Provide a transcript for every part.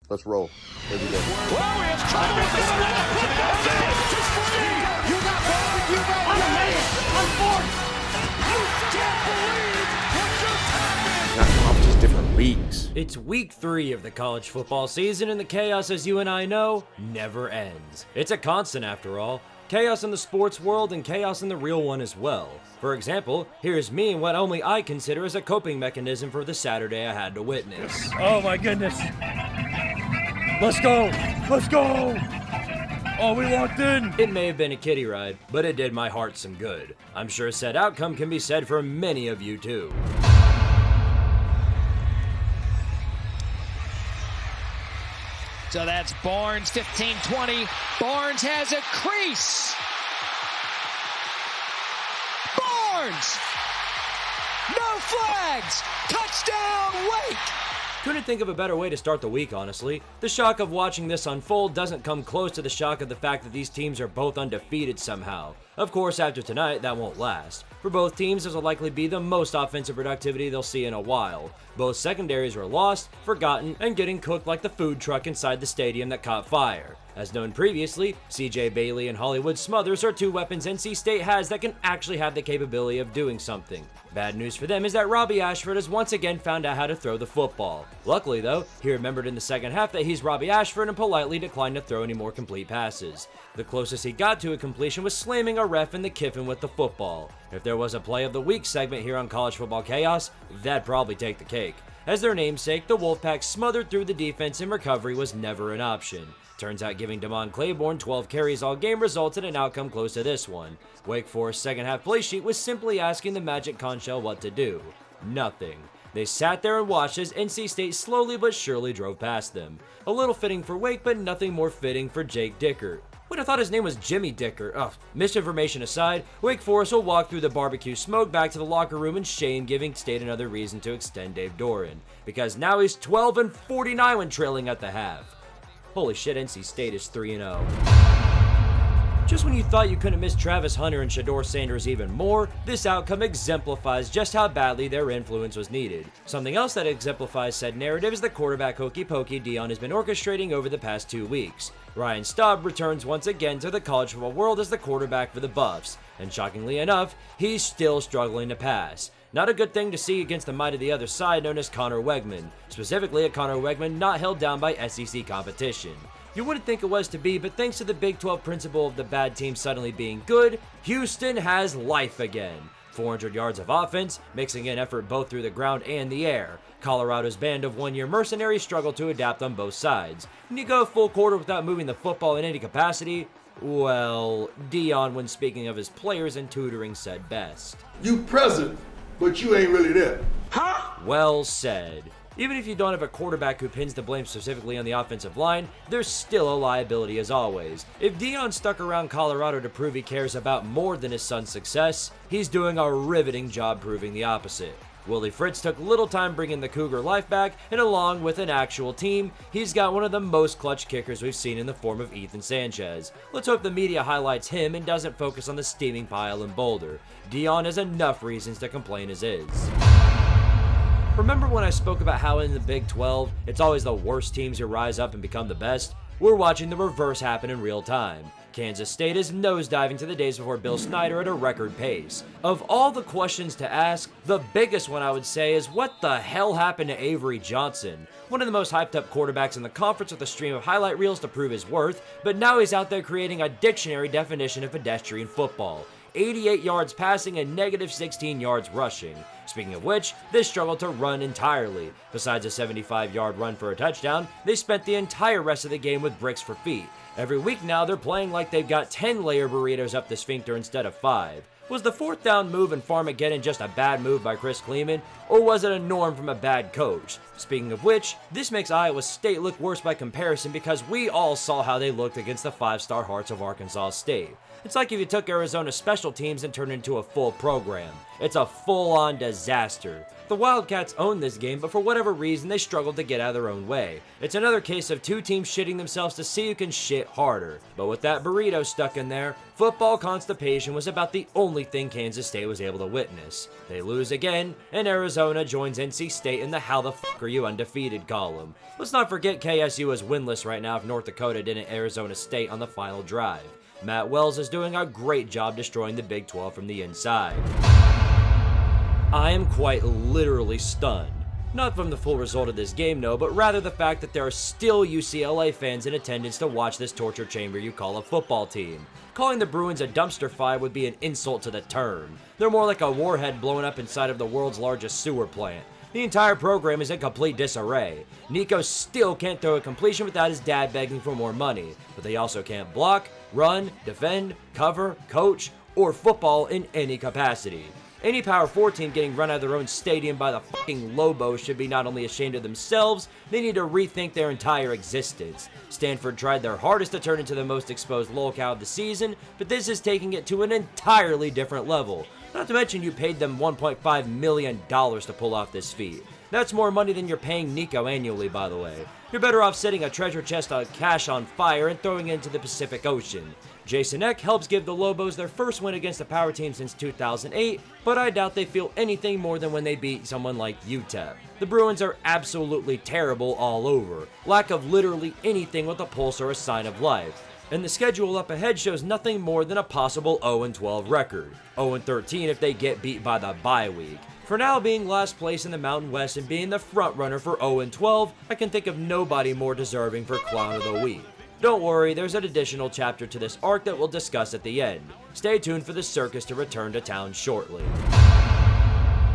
Let's roll. Here we go. Well, he has trouble with this one. You got barbecue right on the man. On fourth. You can't believe what just happened. Not conferences, different leagues. It's week 3 of the college football season, and the chaos, as you and I know, never ends. It's a constant after all. Chaos in the sports world and chaos in the real one as well. For example, here's me and what only I consider as a coping mechanism for the Saturday I had to witness. Oh my goodness. Let's go! Let's go! Oh, we locked in! It may have been a kiddie ride, but it did my heart some good. I'm sure said outcome can be said for many of you too. So that's Barnes, 15-20. Barnes has a crease. Barnes! No flags! Touchdown, Wake! Couldn't think of a better way to start the week, honestly. The shock of watching this unfold doesn't come close to the shock of the fact that these teams are both undefeated somehow. Of course, after tonight, that won't last. For both teams, this will likely be the most offensive productivity they'll see in a while. Both secondaries were lost, forgotten, and getting cooked like the food truck inside the stadium that caught fire. As known previously, CJ Bailey and Hollywood Smothers are two weapons NC State has that can actually have the capability of doing something. Bad news for them is that Robbie Ashford has once again found out how to throw the football. Luckily though, he remembered in the second half that he's Robbie Ashford and politely declined to throw any more complete passes. The closest he got to a completion was slamming a ref in the Kiffin with the football. If there was a play of the week segment here on College Football Chaos, that'd probably take the cake. As their namesake, the Wolfpack smothered through the defense and recovery was never an option. Turns out giving Damon Claiborne 12 carries all game resulted in an outcome close to this one. Wake Forest's second half play sheet was simply asking the Magic Conchell what to do. Nothing. They sat there and watched as NC State slowly but surely drove past them. A little fitting for Wake, but nothing more fitting for Jake Dickert. Wait, I thought his name was Jimmy Dicker. Ugh, misinformation aside, Wake Forest will walk through the barbecue smoke back to the locker room in shame, giving State another reason to extend Dave Doran. Because now he's 12-49 when trailing at the half. Holy shit, NC State is 3-0. Just when you thought you couldn't miss Travis Hunter and Shador Sanders even more, this outcome exemplifies just how badly their influence was needed. Something else that exemplifies said narrative is the quarterback hokey pokey Deion has been orchestrating over the past 2 weeks. Ryan Staub returns once again to the college football world as the quarterback for the Buffs, and shockingly enough, he's still struggling to pass. Not a good thing to see against the might of the other side known as Connor Wegman, specifically a Connor Wegman not held down by SEC competition. You wouldn't think it was to be, but thanks to the Big 12 principle of the bad team suddenly being good, Houston has life again. 400 yards of offense, mixing in effort both through the ground and the air. Colorado's band of one-year mercenaries struggled to adapt on both sides. When you go a full quarter without moving the football in any capacity, well, Deion, when speaking of his players and tutoring, said best. You present, but you ain't really there. Huh? Well said. Even if you don't have a quarterback who pins the blame specifically on the offensive line, there's still a liability as always. If Deion stuck around Colorado to prove he cares about more than his son's success, he's doing a riveting job proving the opposite. Willie Fritz took little time bringing the Cougar life back, and along with an actual team, he's got one of the most clutch kickers we've seen in the form of Ethan Sanchez. Let's hope the media highlights him and doesn't focus on the steaming pile in Boulder. Deion has enough reasons to complain as is. Remember when I spoke about how in the Big 12, it's always the worst teams who rise up and become the best? We're watching the reverse happen in real time. Kansas State is nosediving to the days before Bill Snyder at a record pace. Of all the questions to ask, the biggest one I would say is what the hell happened to Avery Johnson? One of the most hyped up quarterbacks in the conference with a stream of highlight reels to prove his worth, but now he's out there creating a dictionary definition of pedestrian football. 88 yards passing and negative 16 yards rushing. Speaking of which, they struggled to run entirely. Besides a 75-yard run for a touchdown, they spent the entire rest of the game with bricks for feet. Every week now, they're playing like they've got 10 layer burritos up the sphincter instead of 5. Was the fourth down move in Farmageddon just a bad move by Chris Kleeman, or was it a norm from a bad coach? Speaking of which, this makes Iowa State look worse by comparison because we all saw how they looked against the 5-star Hearts of Arkansas State. It's like if you took Arizona's special teams and turned it into a full program. It's a full-on disaster. The Wildcats owned this game, but for whatever reason, they struggled to get out of their own way. It's another case of two teams shitting themselves to see who can shit harder. But with that burrito stuck in there, football constipation was about the only thing Kansas State was able to witness. They lose again, and Arizona joins NC State in the how the fuck are you undefeated column. Let's not forget KSU is winless right now if North Dakota didn't Arizona State on the final drive. Matt Wells is doing a great job destroying the Big 12 from the inside. I am quite literally stunned. Not from the full result of this game, no, but rather the fact that there are still UCLA fans in attendance to watch this torture chamber you call a football team. Calling the Bruins a dumpster fire would be an insult to the term. They're more like a warhead blown up inside of the world's largest sewer plant. The entire program is in complete disarray. Nico still can't throw a completion without his dad begging for more money, but they also can't block, run, defend, cover, coach, or football in any capacity. Any Power 4 team getting run out of their own stadium by the fucking Lobos should be not only ashamed of themselves, they need to rethink their entire existence. Stanford tried their hardest to turn into the most exposed locale of the season, but this is taking it to an entirely different level. Not to mention you paid them $1.5 million to pull off this feat. That's more money than you're paying Nico annually, by the way. You're better off setting a treasure chest of cash on fire and throwing it into the Pacific Ocean. Jason Eck helps give the Lobos their first win against a power team since 2008, but I doubt they feel anything more than when they beat someone like UTEP. The Bruins are absolutely terrible all over, lack of literally anything with a pulse or a sign of life. And the schedule up ahead shows nothing more than a possible 0-12 record. 0-13 if they get beat by the bye week. For now, being last place in the Mountain West and being the front runner for 0-12, I can think of nobody more deserving for Clown of the Week. Don't worry, there's an additional chapter to this arc that we'll discuss at the end. Stay tuned for the circus to return to town shortly.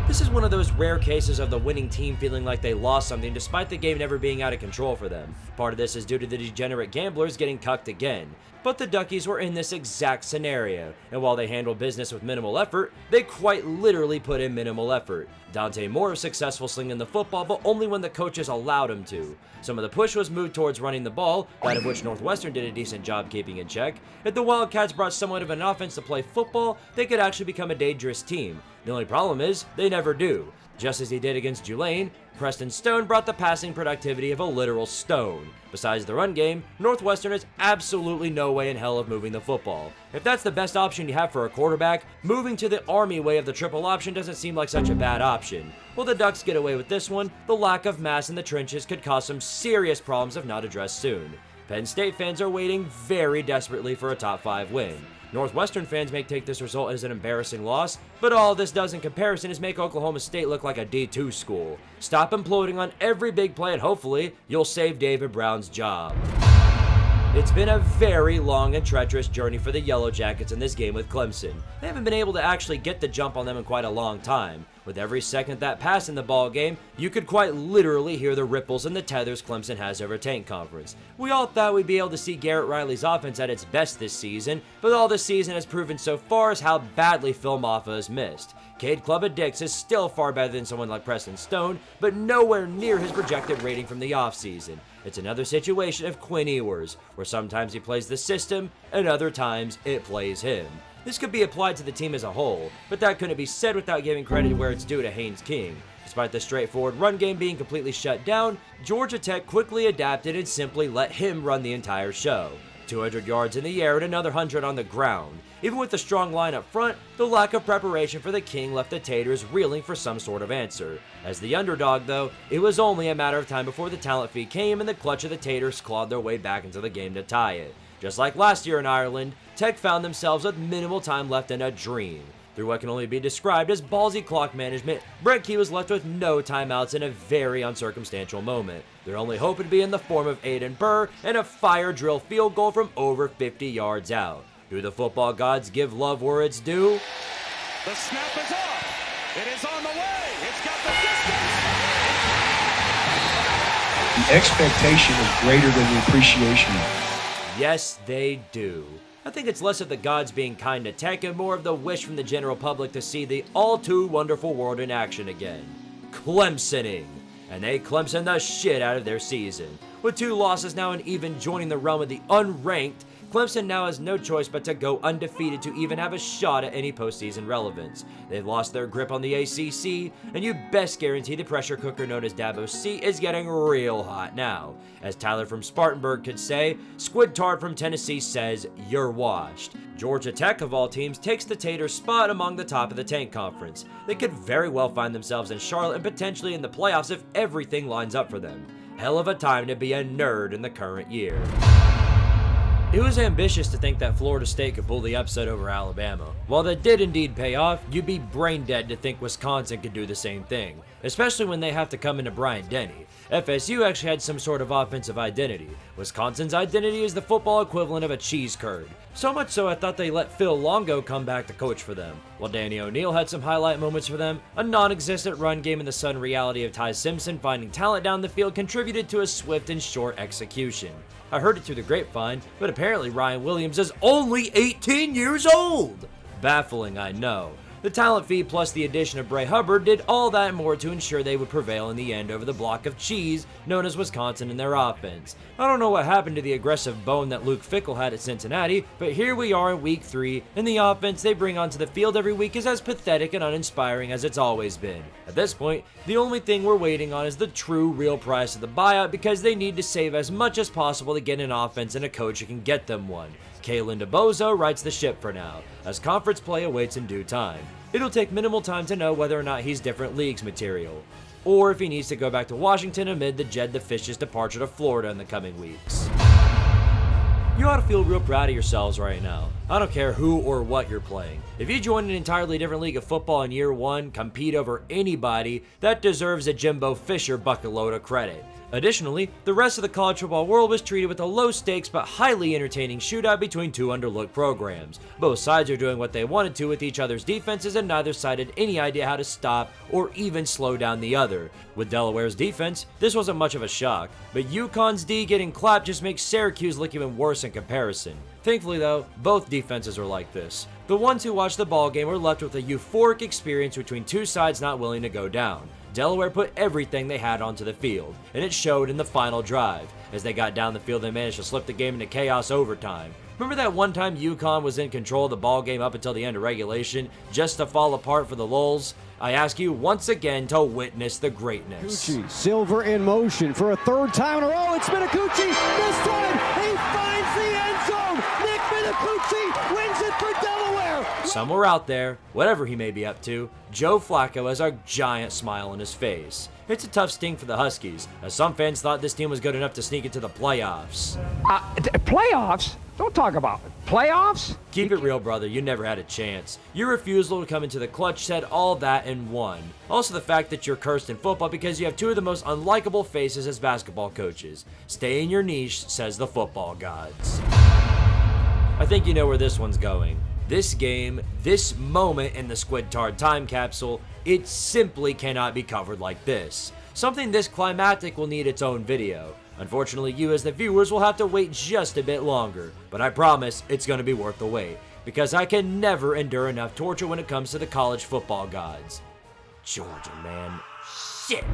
This is one of those rare cases of the winning team feeling like they lost something despite the game never being out of control for them. Part of this is due to the degenerate gamblers getting cucked again. But the Duckies were in this exact scenario, and while they handled business with minimal effort, they quite literally put in minimal effort. Dante Moore was successful slinging the football, but only when the coaches allowed him to. Some of the push was moved towards running the ball, that of which Northwestern did a decent job keeping in check. If the Wildcats brought somewhat of an offense to play football, they could actually become a dangerous team. The only problem is, they never do. Just as he did against Tulane, Preston Stone brought the passing productivity of a literal stone. Besides the run game, Northwestern has absolutely no way in hell of moving the football. If that's the best option you have for a quarterback, moving to the Army way of the triple option doesn't seem like such a bad option. Will the Ducks get away with this one? The lack of mass in the trenches could cause some serious problems if not addressed soon. Penn State fans are waiting very desperately for a top 5 win. Northwestern fans may take this result as an embarrassing loss, but all this does in comparison is make Oklahoma State look like a D2 school. Stop imploding on every big play and hopefully you'll save David Brown's job. It's been a very long and treacherous journey for the Yellow Jackets in this game with Clemson. They haven't been able to actually get the jump on them in quite a long time. With every second that passed in the ball game, you could quite literally hear the ripples and the tethers Clemson has over Tank Conference. We all thought we'd be able to see Garrett Riley's offense at its best this season, but all this season has proven so far is how badly Phil Maffa has missed. Cade Clubba Dix is still far better than someone like Preston Stone, but nowhere near his projected rating from the offseason. It's another situation of Quinn Ewers, where sometimes he plays the system, and other times it plays him. This could be applied to the team as a whole, but that couldn't be said without giving credit where it's due to Haynes King. Despite the straightforward run game being completely shut down, Georgia Tech quickly adapted and simply let him run the entire show. 200 yards in the air and another 100 on the ground. Even with the strong line up front, the lack of preparation for the King left the Taters reeling for some sort of answer. As the underdog though, it was only a matter of time before the talent fee came and the clutch of the Taters clawed their way back into the game to tie it. Just like last year in Ireland, Tech found themselves with minimal time left in a dream. Through what can only be described as ballsy clock management, Brent Key was left with no timeouts in a very uncircumstantial moment. Their only hope would be in the form of Aiden Burr and a fire drill field goal from over 50 yards out. Do the football gods give love where it's due? The snap is off. It is on the way. It's got the distance. The expectation is greater than the appreciation. Yes, they do. I think it's less of the gods being kind to Tech and more of the wish from the general public to see the all-too-wonderful world in action again. Clemsoning. And they Clemson the shit out of their season. With 2 losses now and even joining the realm of the unranked, Clemson now has no choice but to go undefeated to even have a shot at any postseason relevance. They've lost their grip on the ACC, and you best guarantee the pressure cooker known as Dabo C is getting real hot now. As Tyler from Spartanburg could say, Squidtard from Tennessee says, you're washed. Georgia Tech, of all teams, takes the Taters' spot among the top of the Tank Conference. They could very well find themselves in Charlotte and potentially in the playoffs if everything lines up for them. Hell of a time to be a nerd in the current year. It was ambitious to think that Florida State could pull the upset over Alabama. While that did indeed pay off, you'd be brain dead to think Wisconsin could do the same thing, especially when they have to come into Bryant-Denny. FSU actually had some sort of offensive identity. Wisconsin's identity is the football equivalent of a cheese curd. So much so I thought they let Phil Longo come back to coach for them. While Danny O'Neal had some highlight moments for them, a non-existent run game and the sudden reality of Ty Simpson finding talent down the field contributed to a swift and short execution. I heard it through the grapevine, but apparently Ryan Williams is only 18 years old! Baffling, I know. The talent fee plus the addition of Bray Hubbard did all that and more to ensure they would prevail in the end over the block of cheese known as Wisconsin in their offense. I don't know what happened to the aggressive bone that Luke Fickell had at Cincinnati, but here we are in week 3, and the offense they bring onto the field every week is as pathetic and uninspiring as it's always been. At this point, the only thing we're waiting on is the true real price of the buyout because they need to save as much as possible to get an offense and a coach who can get them one. Kalen DeBozo rights the ship for now, as conference play awaits in due time. It'll take minimal time to know whether or not he's different leagues material, or if he needs to go back to Washington amid the Jed the Fish's departure to Florida in the coming weeks. You ought to feel real proud of yourselves right now. I don't care who or what you're playing. If you join an entirely different league of football in year 1, compete over anybody, that deserves a Jimbo Fisher bucket load of credit. Additionally, the rest of the college football world was treated with a low-stakes but highly entertaining shootout between two underlooked programs. Both sides are doing what they wanted to with each other's defenses, and neither side had any idea how to stop or even slow down the other. With Delaware's defense, this wasn't much of a shock, but UConn's D getting clapped just makes Syracuse look even worse in comparison. Thankfully though, both defenses are like this. The ones who watched the ball game were left with a euphoric experience between two sides not willing to go down. Delaware put everything they had onto the field, and it showed in the final drive. As they got down the field, they managed to slip the game into chaos overtime. Remember that one time UConn was in control of the ball game up until the end of regulation, just to fall apart for the lulz? I ask you once again to witness the greatness. Cucci, Silver in motion for a third time in a row. It's Minicucci. This time he finds the end zone. Nick Minicucci wins it for Delaware. Somewhere out there, whatever he may be up to, Joe Flacco has a giant smile on his face. It's a tough sting for the Huskies, as some fans thought this team was good enough to sneak into the playoffs. Playoffs? Don't talk about it. Playoffs? Keep it real, brother. You never had a chance. Your refusal to come into the clutch said all that in one. Also the fact that you're cursed in football because you have two of the most unlikable faces as basketball coaches. Stay in your niche, says the football gods. I think you know where this one's going. This game, this moment in the Squidtard time capsule, it simply cannot be covered like this. Something this climactic will need its own video. Unfortunately, you as the viewers will have to wait just a bit longer, but I promise it's going to be worth the wait, because I can never endure enough torture when it comes to the college football gods. Georgia, man. Shit.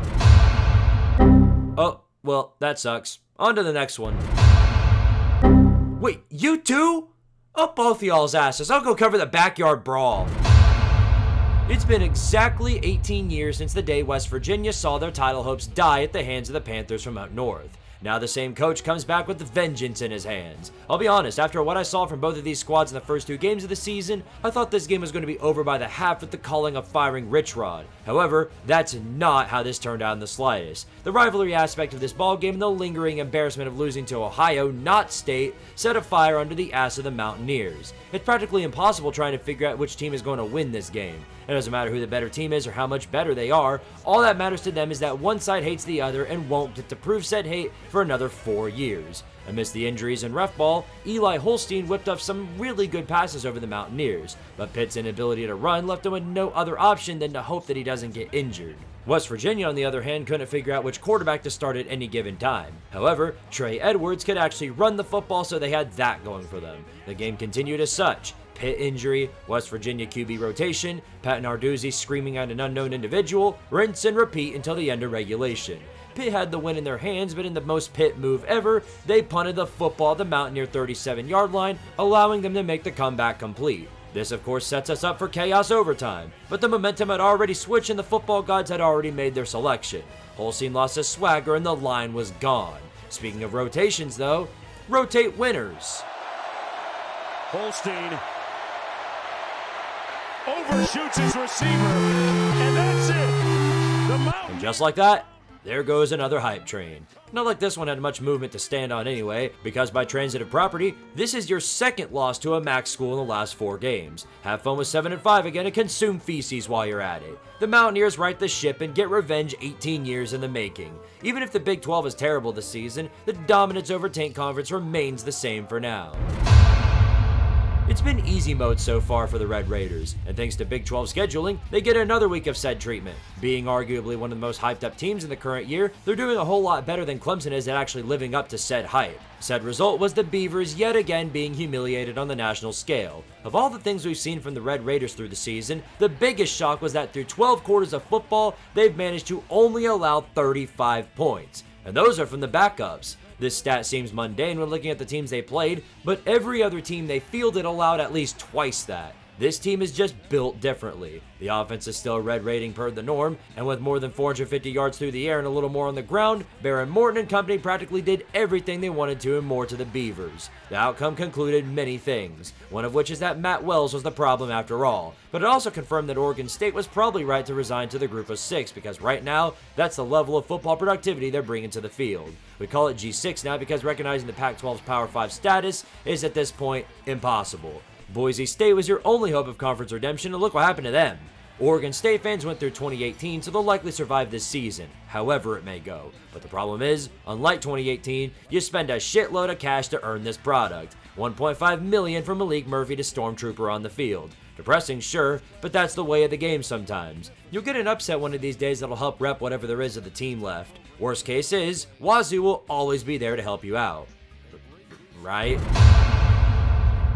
Oh, well, that sucks. On to the next one. Wait, you too? Up both y'all's asses. I'll go cover the backyard brawl. It's been exactly 18 years since the day West Virginia saw their title hopes die at the hands of the Panthers from out north. Now the same coach comes back with vengeance in his hands. I'll be honest, after what I saw from both of these squads in the first two games of the season, I thought this game was going to be over by the half with the calling of firing Rich Rod. However, that's not how this turned out in the slightest. The rivalry aspect of this ball game and the lingering embarrassment of losing to Ohio, not State, set a fire under the ass of the Mountaineers. It's practically impossible trying to figure out which team is going to win this game. It doesn't matter who the better team is or how much better they are. All that matters to them is that one side hates the other and won't get to prove said hate for another 4 years. Amidst the injuries and ref ball, Eli Holstein whipped up some really good passes over the Mountaineers, but Pitt's inability to run left him with no other option than to hope that he doesn't get injured. West Virginia, on the other hand, couldn't figure out which quarterback to start at any given time. However, Trey Edwards could actually run the football, so they had that going for them. The game continued as such. Pitt injury, West Virginia QB rotation, Pat Narduzzi screaming at an unknown individual, rinse and repeat until the end of regulation. Pitt had the win in their hands, but in the most Pitt move ever, they punted the football at the Mountaineer 37-yard line, allowing them to make the comeback complete. This, of course, sets us up for chaos overtime, but the momentum had already switched and the football gods had already made their selection. Holstein lost his swagger and the line was gone. Speaking of rotations, though, rotate winners. Holstein overshoots his receiver, and that's it. The Mountain. And just like that, there goes another hype train. Not like this one had much movement to stand on anyway, because by transitive property, this is your second loss to a MAC school in the last 4 games. Have fun with 7-5 again and consume feces while you're at it. The Mountaineers right the ship and get revenge 18 years in the making. Even if the Big 12 is terrible this season, the dominance over Tank Conference remains the same for now. It's been easy mode so far for the Red Raiders, and thanks to Big 12 scheduling, they get another week of said treatment. Being arguably one of the most hyped up teams in the current year, they're doing a whole lot better than Clemson is at actually living up to said hype. Said result was the Beavers yet again being humiliated on the national scale. Of all the things we've seen from the Red Raiders through the season, the biggest shock was that through 12 quarters of football, they've managed to only allow 35 points. And those are from the backups. This stat seems mundane when looking at the teams they played, but every other team they fielded allowed at least twice that. This team is just built differently. The offense is still a red rating per the norm, and with more than 450 yards through the air and a little more on the ground, Baron Morton and company practically did everything they wanted to and more to the Beavers. The outcome concluded many things, one of which is that Matt Wells was the problem after all, but it also confirmed that Oregon State was probably right to resign to the group of 6 because right now, that's the level of football productivity they're bringing to the field. We call it G6 now because recognizing the Pac-12's Power 5 status is at this point impossible. Boise State was your only hope of conference redemption, and look what happened to them. Oregon State fans went through 2018, so they'll likely survive this season, however it may go. But the problem is, unlike 2018, you spend a shitload of cash to earn this product. $1.5 million for Malik Murphy to Stormtrooper on the field. Depressing, sure, but that's the way of the game sometimes. You'll get an upset one of these days that'll help rep whatever there is of the team left. Worst case is, Wazoo will always be there to help you out. Right?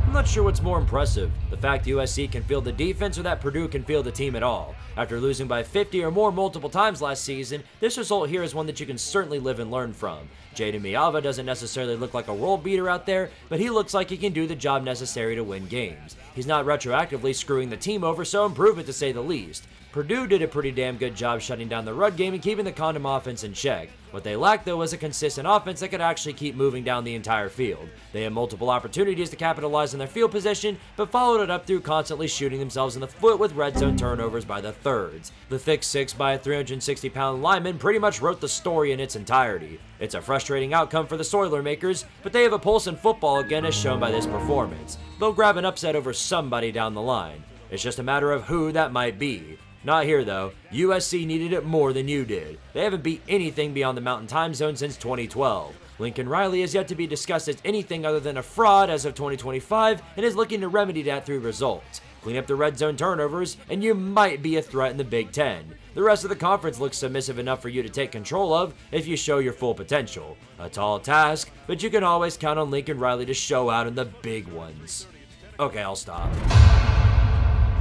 I'm not sure what's more impressive, the fact USC can field the defense or that Purdue can field the team at all. After losing by 50 or more multiple times last season, this result here is one that you can certainly live and learn from. Jaden Miava doesn't necessarily look like a world beater out there, but he looks like he can do the job necessary to win games. He's not retroactively screwing the team over, so improvement to say the least. Purdue did a pretty damn good job shutting down the run game and keeping the condom offense in check. What they lacked though was a consistent offense that could actually keep moving down the entire field. They had multiple opportunities to capitalize on their field position, but followed it up through constantly shooting themselves in the foot with red zone turnovers by the thirds. The thick 6 by a 360-pound lineman pretty much wrote the story in its entirety. It's a frustrating outcome for the Soilermakers, but they have a pulse in football again as shown by this performance. They'll grab an upset over somebody down the line. It's just a matter of who that might be. Not here though. USC needed it more than you did. They haven't beat anything beyond the Mountain Time Zone since 2012. Lincoln Riley is yet to be discussed as anything other than a fraud as of 2025 and is looking to remedy that through results. Clean up the red zone turnovers and you might be a threat in the Big Ten. The rest of the conference looks submissive enough for you to take control of if you show your full potential. A tall task, but you can always count on Lincoln Riley to show out in the big ones. Okay, I'll stop.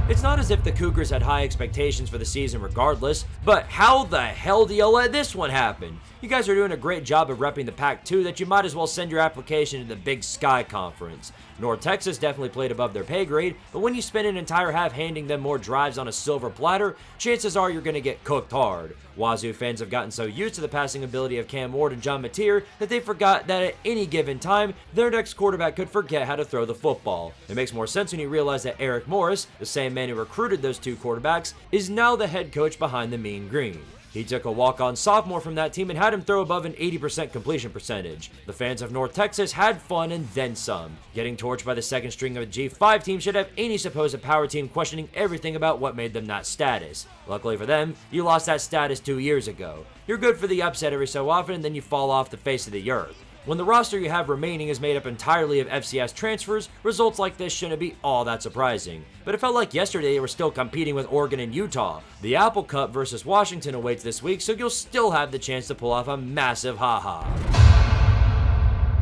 It's not as if the Cougars had high expectations for the season regardless, but how the hell do you let this one happen? You guys are doing a great job of repping the Pac-2 that you might as well send your application to the Big Sky Conference. North Texas definitely played above their pay grade, but when you spend an entire half handing them more drives on a silver platter, chances are you're going to get cooked hard. Wazoo fans have gotten so used to the passing ability of Cam Ward and John Mateer that they forgot that at any given time, their next quarterback could forget how to throw the football. It makes more sense when you realize that Eric Morris, the same man who recruited those two quarterbacks, is now the head coach behind the Mean Green. He took a walk-on sophomore from that team and had him throw above an 80% completion percentage. The fans of North Texas had fun and then some. Getting torched by the second string of a G5 team should have any supposed power team questioning everything about what made them that status. Luckily for them, you lost that status 2 years ago. You're good for the upset every so often and then you fall off the face of the earth. When the roster you have remaining is made up entirely of FCS transfers, results like this shouldn't be all that surprising. But it felt like yesterday they were still competing with Oregon and Utah. The Apple Cup versus Washington awaits this week, so you'll still have the chance to pull off a massive ha-ha.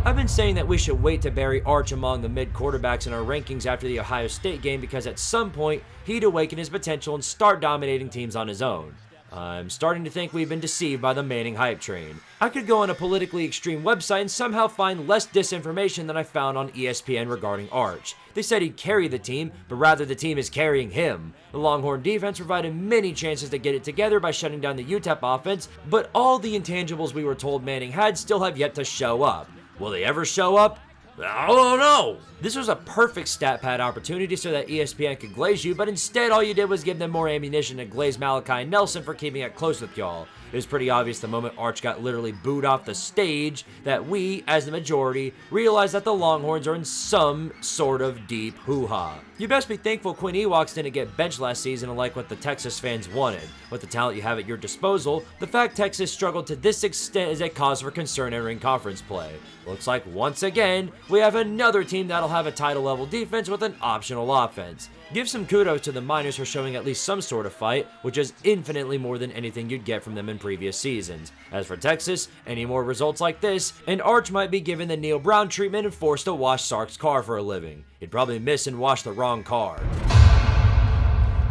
I've been saying that we should wait to bury Arch among the mid-quarterbacks in our rankings after the Ohio State game because at some point, he'd awaken his potential and start dominating teams on his own. I'm starting to think we've been deceived by the Manning hype train. I could go on a politically extreme website and somehow find less disinformation than I found on ESPN regarding Arch. They said he'd carry the team, but rather the team is carrying him. The Longhorn defense provided many chances to get it together by shutting down the UTEP offense, but all the intangibles we were told Manning had still have yet to show up. Will they ever show up? I don't know. This was a perfect stat pad opportunity so that ESPN could glaze you, but instead all you did was give them more ammunition to glaze Malachi Nelson for keeping it close with y'all. It was pretty obvious the moment Arch got literally booed off the stage that we, as the majority, realized that the Longhorns are in some sort of deep hoo-ha. You best be thankful Quinn Ewokes didn't get benched last season unlike what the Texas fans wanted. With the talent you have at your disposal, the fact Texas struggled to this extent is a cause for concern entering conference play. Looks like once again, we have another team that'll have a title-level defense with an optional offense. Give some kudos to the Miners for showing at least some sort of fight, which is infinitely more than anything you'd get from them in previous seasons. As for Texas, any more results like this, and Arch might be given the Neil Brown treatment and forced to wash Sark's car for a living. He'd probably miss and wash the wrong car.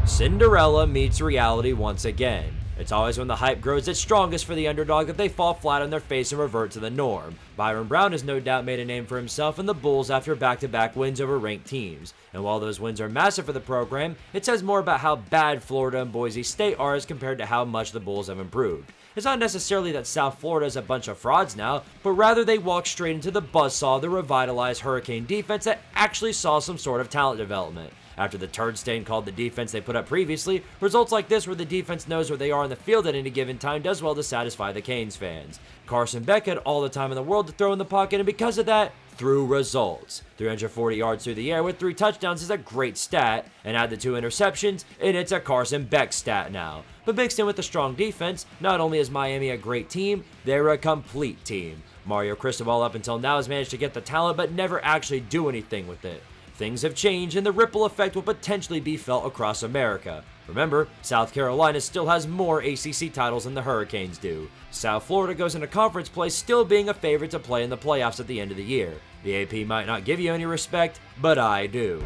Cinderella meets reality once again. It's always when the hype grows its strongest for the underdog that they fall flat on their face and revert to the norm. Byron Brown has no doubt made a name for himself and the Bulls after back-to-back wins over ranked teams. And while those wins are massive for the program, it says more about how bad Florida and Boise State are as compared to how much the Bulls have improved. It's not necessarily that South Florida is a bunch of frauds now, but rather they walk straight into the buzzsaw of the revitalized Hurricane defense that actually saw some sort of talent development. After the turd stain called the defense they put up previously, results like this where the defense knows where they are on the field at any given time does well to satisfy the Canes fans. Carson Beck had all the time in the world to throw in the pocket, and because of that, threw results. 340 yards through the air with 3 touchdowns is a great stat, and add the 2 interceptions, and it's a Carson Beck stat now. But mixed in with a strong defense, not only is Miami a great team, they're a complete team. Mario Cristobal up until now has managed to get the talent but never actually do anything with it. Things have changed and the ripple effect will potentially be felt across America. Remember, South Carolina still has more ACC titles than the Hurricanes do. South Florida goes into conference play still being a favorite to play in the playoffs at the end of the year. The AP might not give you any respect, but I do.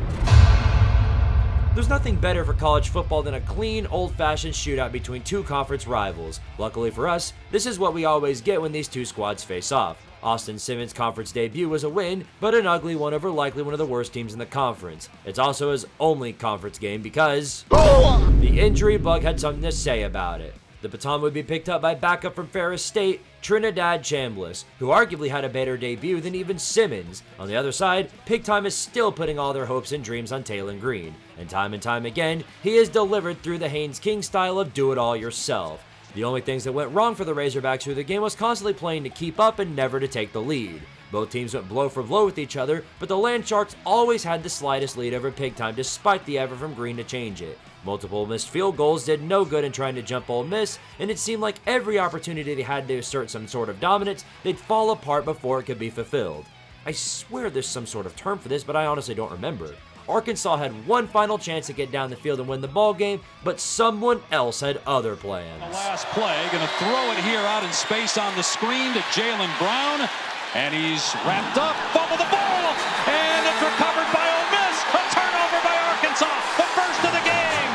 There's nothing better for college football than a clean, old-fashioned shootout between two conference rivals. Luckily for us, this is what we always get when these two squads face off. Austin Simmons' conference debut was a win, but an ugly one over likely one of the worst teams in the conference. It's also his only conference game because the injury bug had something to say about it. The baton would be picked up by backup from Ferris State, Trinidad Chambliss, who arguably had a better debut than even Simmons. On the other side, Pig Time is still putting all their hopes and dreams on Talon Green, and time again, he is delivered through the Haynes King style of do it all yourself. The only things that went wrong for the Razorbacks through the game was constantly playing to keep up and never to take the lead. Both teams went blow for blow with each other, but the Land Sharks always had the slightest lead over Pig Time despite the effort from Green to change it. Multiple missed field goals did no good in trying to jump Ole Miss, and it seemed like every opportunity they had to assert some sort of dominance, they'd fall apart before it could be fulfilled. I swear there's some sort of term for this, but I honestly don't remember. Arkansas had one final chance to get down the field and win the ball game, but someone else had other plans. The last play, going to throw it here out in space on the screen to Jalen Brown, and he's wrapped up, fumble the ball, and it's recovered by Ole Miss. A turnover by Arkansas, the first of the game.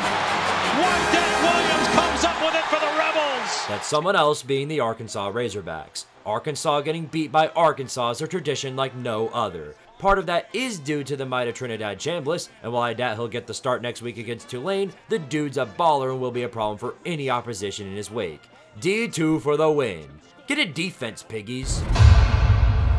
Wyandotte Williams comes up with it for the Rebels. That's someone else being the Arkansas Razorbacks. Arkansas getting beat by Arkansas is a tradition like no other. Part of that is due to the might of Trinidad Chambliss, and while I doubt he'll get the start next week against Tulane, the dude's a baller and will be a problem for any opposition in his wake. D2 for the win. Get a defense, piggies.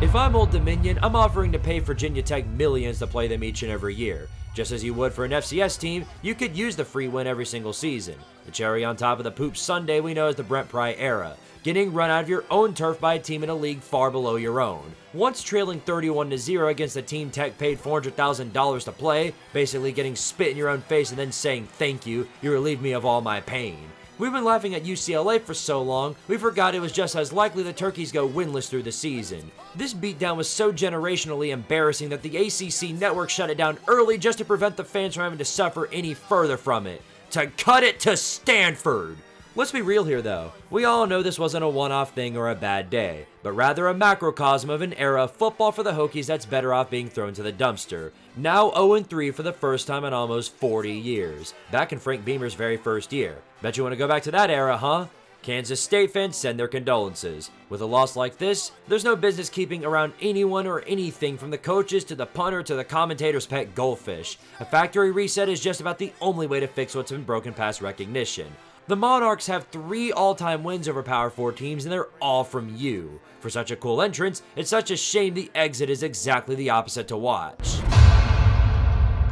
If I'm Old Dominion, I'm offering to pay Virginia Tech millions to play them each and every year. Just as you would for an FCS team, you could use the free win every single season. The cherry on top of the poop sundae we know as the Brent Pry era. Getting run out of your own turf by a team in a league far below your own. Once trailing 31-0 against a team Tech paid $400,000 to play, basically getting spit in your own face and then saying thank you, you relieved me of all my pain. We've been laughing at UCLA for so long, we forgot it was just as likely the Turkeys go winless through the season. This beatdown was so generationally embarrassing that the ACC network shut it down early just to prevent the fans from having to suffer any further from it. To cut it to Stanford! Let's be real here though. We all know this wasn't a one-off thing or a bad day, but rather a macrocosm of an era of football for the Hokies that's better off being thrown to the dumpster. Now 0-3 for the first time in almost 40 years. Back in Frank Beamer's very first year. Bet you want to go back to that era, huh? Kansas State fans send their condolences. With a loss like this, there's no business keeping around anyone or anything from the coaches to the punter to the commentator's pet goldfish. A factory reset is just about the only way to fix what's been broken past recognition. The Monarchs have 3 all-time wins over Power 4 teams, and they're all from you. For such a cool entrance, it's such a shame the exit is exactly the opposite to watch.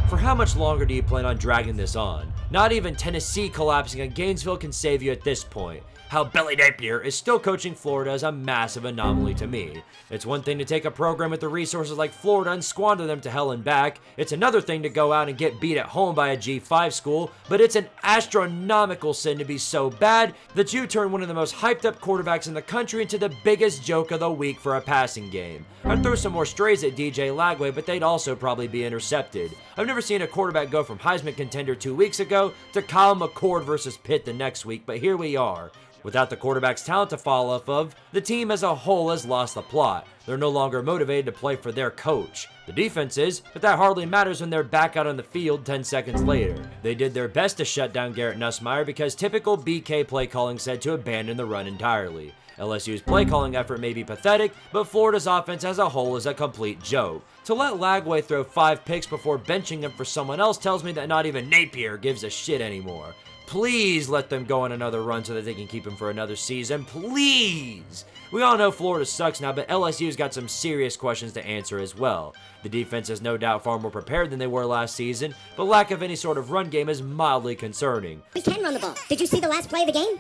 For how much longer do you plan on dragging this on? Not even Tennessee collapsing in Gainesville can save you at this point. How Billy Napier is still coaching Florida is a massive anomaly to me. It's one thing to take a program with the resources like Florida and squander them to hell and back. It's another thing to go out and get beat at home by a G5 school, but it's an astronomical sin to be so bad that you turn one of the most hyped up quarterbacks in the country into the biggest joke of the week for a passing game. I'd throw some more strays at DJ Lagway, but they'd also probably be intercepted. I've never seen a quarterback go from Heisman contender 2 weeks ago to Kyle McCord versus Pitt the next week, but here we are. Without the quarterback's talent to fall off of, the team as a whole has lost the plot. They're no longer motivated to play for their coach. The defense is, but that hardly matters when they're back out on the field 10 seconds later. They did their best to shut down Garrett Nussmeier because typical BK play calling said to abandon the run entirely. LSU's play calling effort may be pathetic, but Florida's offense as a whole is a complete joke. To let Lagway throw 5 picks before benching him for someone else tells me that not even Napier gives a shit anymore. Please let them go on another run so that they can keep him for another season. Please! We all know Florida sucks now, but LSU's got some serious questions to answer as well. The defense is no doubt far more prepared than they were last season, but lack of any sort of run game is mildly concerning. We can run the ball. Did you see the last play of the game?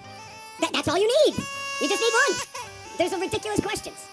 That's all you need. You just need one. There's some ridiculous questions.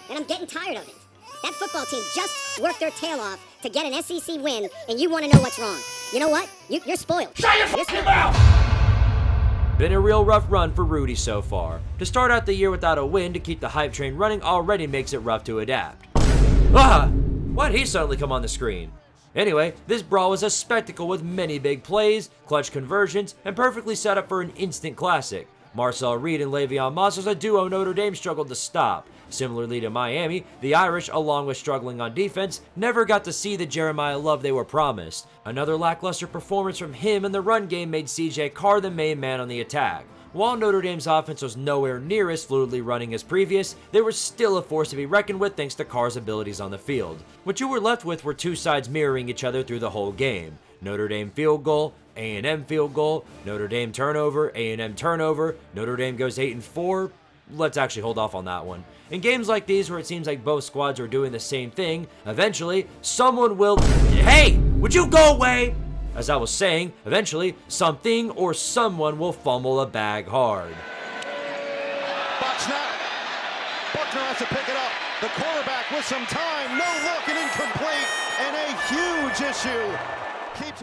And I'm getting tired of it. That football team just worked their tail off to get an SEC win, and you want to know what's wrong. You know what? You're spoiled. Shut your fucking mouth! Been a real rough run for Rudy so far. To start out the year without a win to keep the hype train running already makes it rough to adapt. Why'd he suddenly come on the screen? Anyway, this brawl was a spectacle with many big plays, clutch conversions, and perfectly set up for an instant classic. Marcel Reed and Le'Veon Moss was a duo Notre Dame struggled to stop. Similarly to Miami, the Irish, along with struggling on defense, never got to see the Jeremiah Love they were promised. Another lackluster performance from him in the run game made CJ Carr the main man on the attack. While Notre Dame's offense was nowhere near as fluidly running as previous, they were still a force to be reckoned with thanks to Carr's abilities on the field. What you were left with were two sides mirroring each other through the whole game. Notre Dame field goal, A&M field goal, Notre Dame turnover, A&M turnover, Notre Dame goes 8-4. Let's actually hold off on that one. In games like these where it seems like both squads are doing the same thing, eventually someone will... Hey! Would you go away? As I was saying, eventually something or someone will fumble a bag hard. Box snap. Buckner has to pick it up. The quarterback with some time. No look and incomplete. And a huge issue.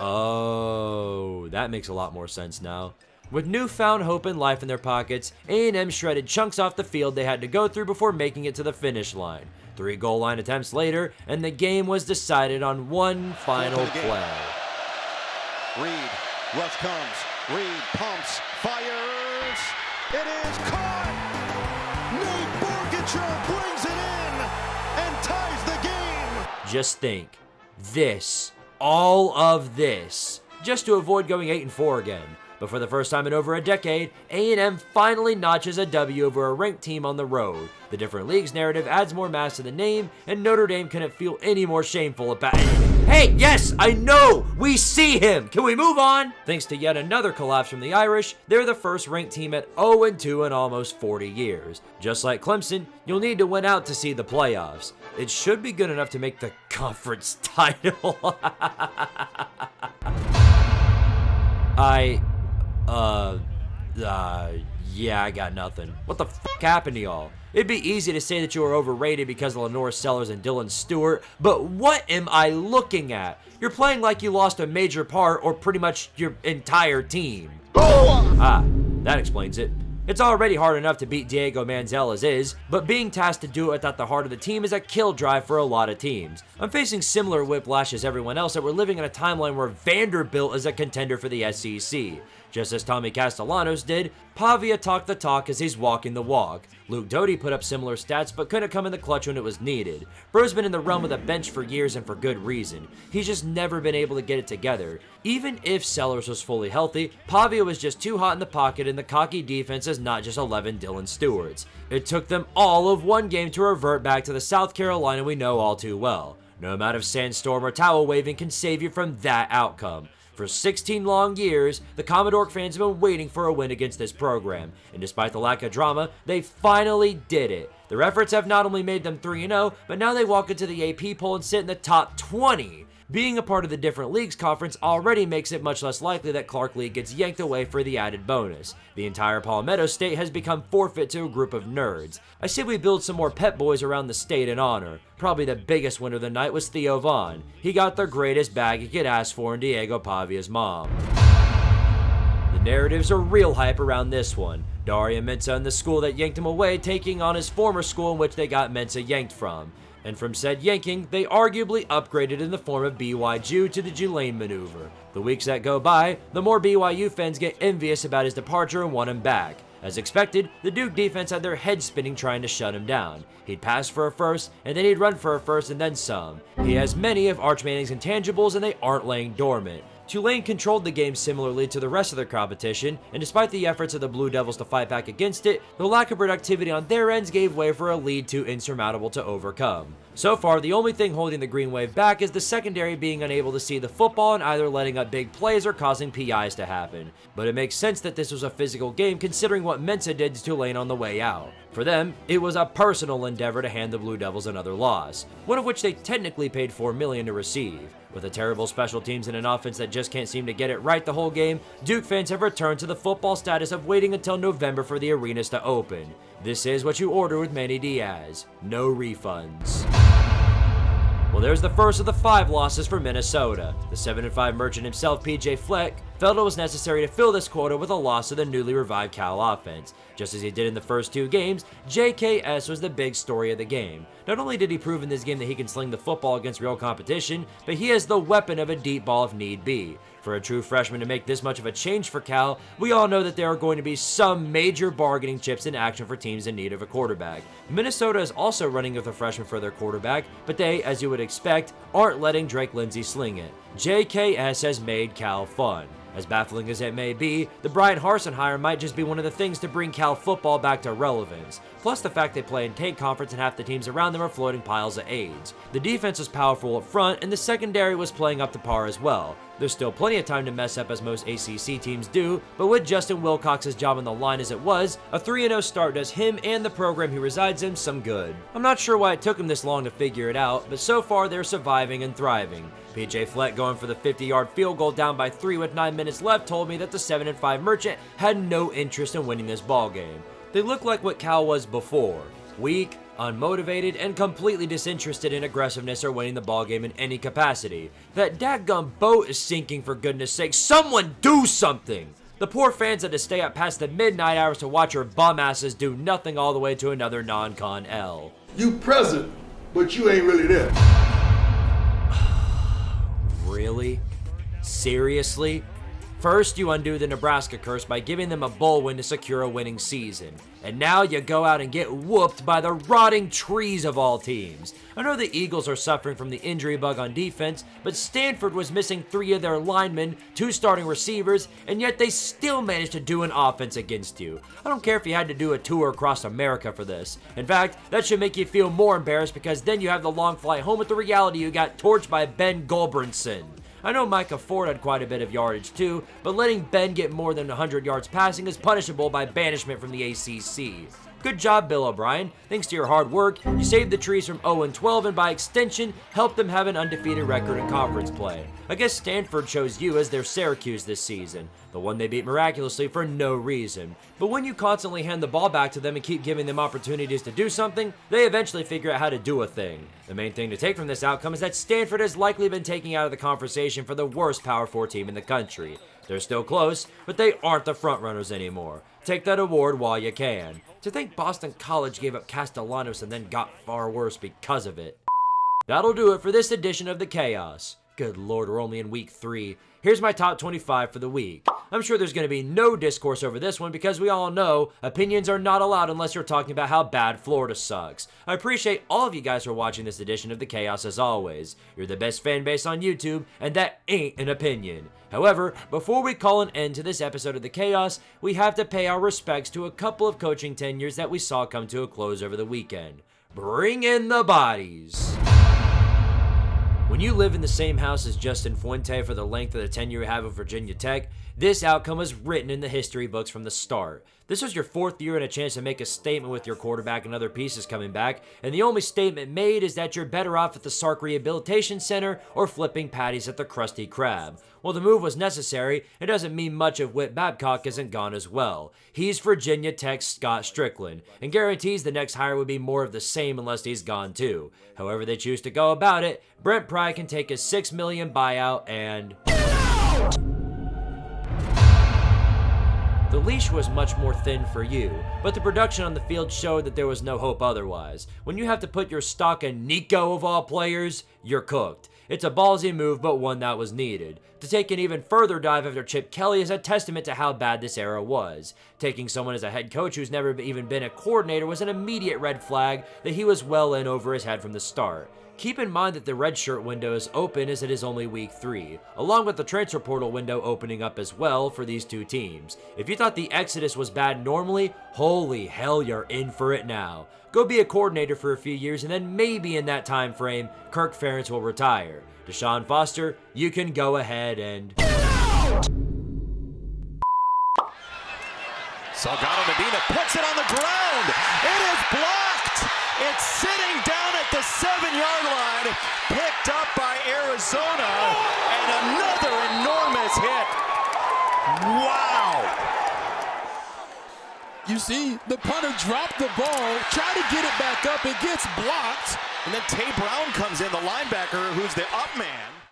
Oh, that makes a lot more sense now. With newfound hope and life in their pockets, A&M shredded chunks off the field they had to go through before making it to the finish line. 3 goal line attempts later, and the game was decided on one final play. Reed, rush comes. Reed pumps, fires. It is caught. Nate Borgacher brings it in and ties the game. Just think, all of this, just to avoid going 8-4 again. But for the first time in over a decade, A&M finally notches a W over a ranked team on the road. The different leagues narrative adds more mass to the name, and Notre Dame couldn't feel any more shameful about it. Hey, yes, I know, we see him. Can we move on? Thanks to yet another collapse from the Irish, they're the first ranked team at 0-2 in almost 40 years. Just like Clemson, you'll need to win out to see the playoffs. It should be good enough to make the conference title. Yeah, I got nothing. What the f*** happened to y'all? It'd be easy to say that you were overrated because of Lenore Sellers and Dylan Stewart, but what am I looking at? You're playing like you lost a major part or pretty much your entire team. That explains it. It's already hard enough to beat Diego Manziel as is, but being tasked to do it at the heart of the team is a kill drive for a lot of teams. I'm facing similar whiplash as everyone else that we're living in a timeline where Vanderbilt is a contender for the SEC. Just as Tommy Castellanos did, Pavia talked the talk as he's walking the walk. Luke Doty put up similar stats but couldn't come in the clutch when it was needed. Bro's been in the realm of the bench for years and for good reason. He's just never been able to get it together. Even if Sellers was fully healthy, Pavia was just too hot in the pocket and the cocky defense is not just 11 Dylan Stewarts. It took them all of one game to revert back to the South Carolina we know all too well. No amount of sandstorm or towel waving can save you from that outcome. For 16 long years, the Commodore fans have been waiting for a win against this program, and despite the lack of drama, they finally did it. Their efforts have not only made them 3-0, but now they walk into the AP poll and sit in the top 20. Being a part of the different leagues conference already makes it much less likely that Clark League gets yanked away for the added bonus. The entire Palmetto State has become forfeit to a group of nerds. I say we build some more pet boys around the state in honor. Probably the biggest winner of the night was Theo Vaughn. He got the greatest bag he could ask for in Diego Pavia's mom. The narratives are real hype around this one. Daria Mensah and the school that yanked him away taking on his former school in which they got Mensah yanked from. And from said yanking, they arguably upgraded in the form of BYU to the Tulane maneuver. The weeks that go by, the more BYU fans get envious about his departure and want him back. As expected, the Duke defense had their heads spinning trying to shut him down. He'd pass for a first, and then he'd run for a first and then some. He has many of Arch Manning's intangibles and they aren't laying dormant. Tulane controlled the game similarly to the rest of their competition, and despite the efforts of the Blue Devils to fight back against it, the lack of productivity on their ends gave way for a lead too insurmountable to overcome. So far, the only thing holding the Green Wave back is the secondary being unable to see the football and either letting up big plays or causing PIs to happen. But it makes sense that this was a physical game considering what Mensah did to Tulane on the way out. For them, it was a personal endeavor to hand the Blue Devils another loss, one of which they technically paid $4 million to receive. With a terrible special teams and an offense that just can't seem to get it right the whole game, Duke fans have returned to the football status of waiting until November for the arenas to open. This is what you order with Manny Diaz. No refunds. Well, there's the first of the 5 losses for Minnesota. The 7-5 merchant himself, PJ Fleck, felt it was necessary to fill this quota with a loss to the newly revived Cal offense. Just as he did in the first 2 games, JKS was the big story of the game. Not only did he prove in this game that he can sling the football against real competition, but he has the weapon of a deep ball if need be. For a true freshman to make this much of a change for Cal, we all know that there are going to be some major bargaining chips in action for teams in need of a quarterback. Minnesota is also running with a freshman for their quarterback, but they, as you would expect, aren't letting Drake Lindsey sling it. JKS has made Cal fun. As baffling as it may be, the Brian Harsin hire might just be one of the things to bring Cal football back to relevance. Plus the fact they play in Tank Conference and half the teams around them are floating piles of AIDS. The defense was powerful up front and the secondary was playing up to par as well. There's still plenty of time to mess up as most ACC teams do, but with Justin Wilcox's job on the line as it was, a 3-0 start does him and the program he resides in some good. I'm not sure why it took him this long to figure it out, but so far they're surviving and thriving. PJ Fleck going for the 50-yard field goal down by 3 with 9 minutes left told me that the 7-5 Merchant had no interest in winning this ball game. They look like what Cal was before, weak, unmotivated, and completely disinterested in aggressiveness or winning the ball game in any capacity. That dadgum boat is sinking, for goodness sake. Someone do something! The poor fans had to stay up past the midnight hours to watch your bum asses do nothing all the way to another non-con L. You present, but you ain't really there. Really? Seriously? First, you undo the Nebraska curse by giving them a bowl win to secure a winning season. And now you go out and get whooped by the rotting trees of all teams. I know the Eagles are suffering from the injury bug on defense, but Stanford was missing 3 of their linemen, 2 starting receivers, and yet they still managed to do an offense against you. I don't care if you had to do a tour across America for this. In fact, that should make you feel more embarrassed because then you have the long flight home with the reality you got torched by Ben Gulbranson. I know Micah Ford had quite a bit of yardage too, but letting Ben get more than 100 yards passing is punishable by banishment from the ACC. Good job, Bill O'Brien. Thanks to your hard work, you saved the trees from 0-12 and by extension, helped them have an undefeated record in conference play. I guess Stanford chose you as their Syracuse this season, the one they beat miraculously for no reason. But when you constantly hand the ball back to them and keep giving them opportunities to do something, they eventually figure out how to do a thing. The main thing to take from this outcome is that Stanford has likely been taken out of the conversation for the worst Power 4 team in the country. They're still close, but they aren't the frontrunners anymore. Take that award while you can. To think Boston College gave up Castellanos and then got far worse because of it. That'll do it for this edition of The Chaos. Good lord, we're only in week 3. Here's my top 25 for the week. I'm sure there's going to be no discourse over this one because we all know opinions are not allowed unless you're talking about how bad Florida sucks. I appreciate all of you guys for watching this edition of The Chaos as always. You're the best fan base on YouTube, and that ain't an opinion. However, before we call an end to this episode of The Chaos, we have to pay our respects to a couple of coaching tenures that we saw come to a close over the weekend. Bring in the bodies. When you live in the same house as Justin Fuente for the length of the tenure you have at Virginia Tech, this outcome was written in the history books from the start. This was your 4th year and a chance to make a statement with your quarterback and other pieces coming back, and the only statement made is that you're better off at the Sark Rehabilitation Center or flipping patties at the Krusty Krab. While the move was necessary, it doesn't mean much if Whit Babcock isn't gone as well. He's Virginia Tech's Scott Strickland, and guarantees the next hire would be more of the same unless he's gone too. However they choose to go about it, Brent Pry can take his $6 million buyout and... The leash was much more thin for you, but the production on the field showed that there was no hope otherwise. When you have to put your stock in Nico of all players, you're cooked. It's a ballsy move, but one that was needed. To take an even further dive after Chip Kelly is a testament to how bad this era was. Taking someone as a head coach who's never even been a coordinator was an immediate red flag that he was well in over his head from the start. Keep in mind that the redshirt window is open as it is only week 3, along with the transfer portal window opening up as well for these two teams. If you thought the exodus was bad normally, holy hell, you're in for it now. Go be a coordinator for a few years and then maybe in that time frame, Kirk Ferentz will retire. Deshaun Foster, you can go ahead and... Salgado Medina puts it on the ground. It is blocked. It's sitting down at the 7-yard line, picked up by Arizona, and another enormous hit. Wow. You see, the punter dropped the ball, tried to get it back up, it gets blocked. And then Tay Brown comes in, the linebacker, who's the up man.